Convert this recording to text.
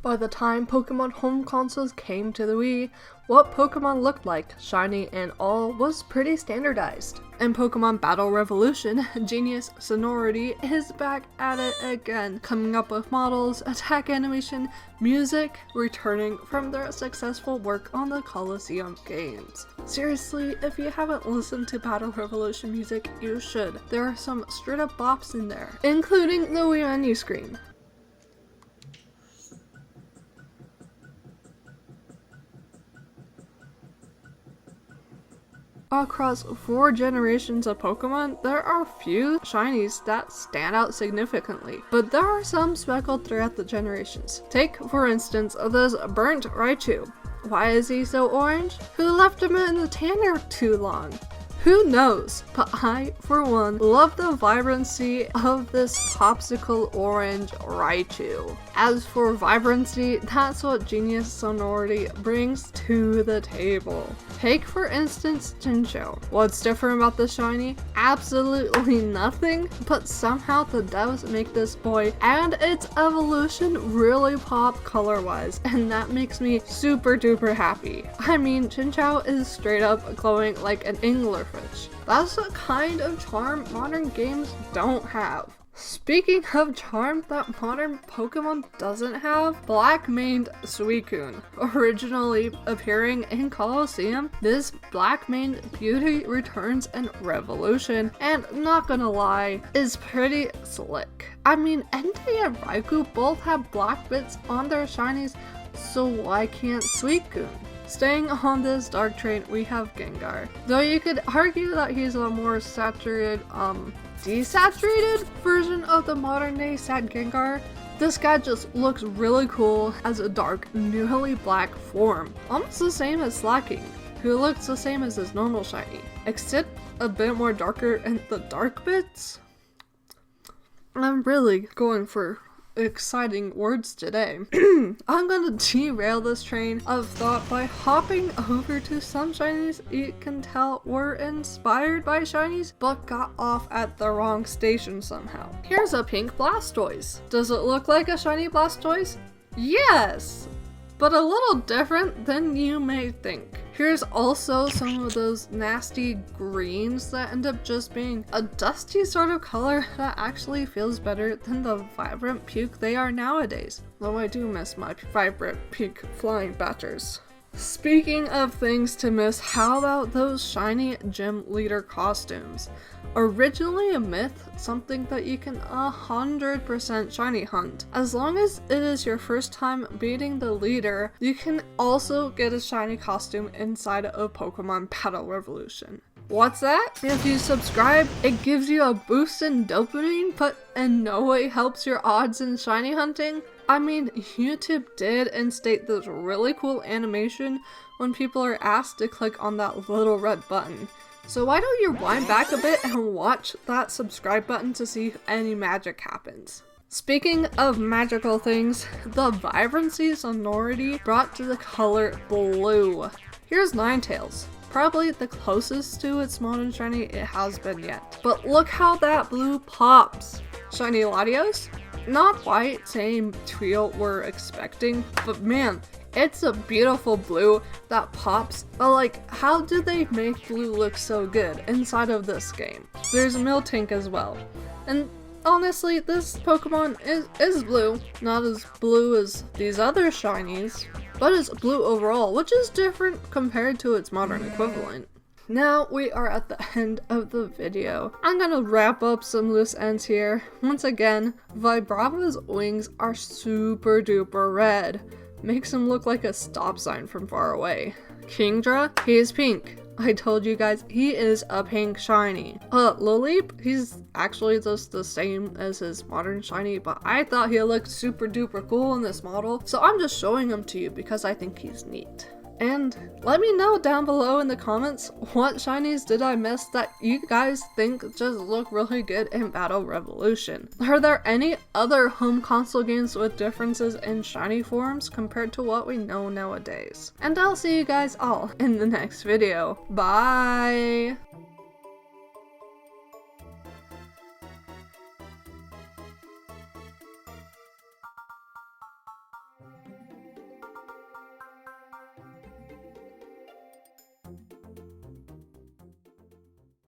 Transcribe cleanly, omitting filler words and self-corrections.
By the time Pokemon home consoles came to the Wii, what Pokemon looked like, shiny and all, was pretty standardized. In Pokemon Battle Revolution, genius Sonority is back at it again, coming up with models, attack animation, music, returning from their successful work on the Colosseum games. Seriously, if you haven't listened to Battle Revolution music, you should. There are some straight up bops in there, including the Wii menu screen. Across 4 generations of Pokemon, there are few shinies that stand out significantly, but there are some speckled throughout the generations. Take, for instance, this burnt Raichu. Why is he so orange? Who left him in the tanner too long? Who knows, but I, for one, love the vibrancy of this popsicle orange Raichu. As for vibrancy, that's what genius Sonority brings to the table. Take for instance Chinchou. What's different about the shiny? Absolutely nothing, but somehow the devs make this boy and its evolution really pop color-wise, and that makes me super duper happy. I mean, Chinchou is straight up glowing like an anglerfish. That's the kind of charm modern games don't have. Speaking of charm that modern Pokemon doesn't have, black-maned Suicune. Originally appearing in Colosseum, this black-maned beauty returns in Revolution, and not gonna lie, is pretty slick. I mean, Entei and Raikou both have black bits on their shinies, so why can't Suicune? Staying on this dark train, we have Gengar. Though you could argue that he's a more saturated, desaturated version of the modern day Sad Gengar, this guy just looks really cool as a dark, nearly black form. Almost the same as Slacking, who looks the same as his normal shiny, except a bit more darker in the dark bits. I'm really going for exciting words today. I'm gonna derail this train of thought by hopping over to some shinies you can tell were inspired by shinies but got off at the wrong station somehow. Here's a pink Blastoise. Does it look like a shiny Blastoise? Yes! But a little different than you may think. Here's also some of those nasty greens that end up just being a dusty sort of color that actually feels better than the vibrant puke they are nowadays. Though I do miss my vibrant pink flying batters. Speaking of things to miss, how about those shiny gym leader costumes? Originally a myth, something that you can 100% shiny hunt. As long as it is your first time beating the leader, you can also get a shiny costume inside of Pokemon Battle Revolution. What's that? If you subscribe, it gives you a boost in dopamine, but in no way helps your odds in shiny hunting? I mean, YouTube did instate this really cool animation when people are asked to click on that little red button. So why don't you wind back a bit and watch that subscribe button to see if any magic happens. Speaking of magical things, the vibrancy Sonority brought to the color blue. Here's Ninetales. Probably the closest to its modern shiny it has been yet. But look how that blue pops. Shiny Latios? Not quite same trio we're expecting, but man, it's a beautiful blue that pops. But like, how do they make blue look so good inside of this game? There's Miltank as well. And honestly, this Pokemon is blue. Not as blue as these other shinies, but it's blue overall, which is different compared to its modern equivalent. Now we are at the end of the video. I'm gonna wrap up some loose ends here. Once again, Vibrava's wings are super duper red. Makes him look like a stop sign from far away. Kingdra, he is pink. I told you guys, he is a pink shiny. Lileep, he's actually just the same as his modern shiny, but I thought he looked super duper cool in this model, so I'm just showing him to you because I think he's neat. And let me know down below in the comments, what shinies did I miss that you guys think just look really good in Battle Revolution? Are there any other home console games with differences in shiny forms compared to what we know nowadays? And I'll see you guys all in the next video. Bye!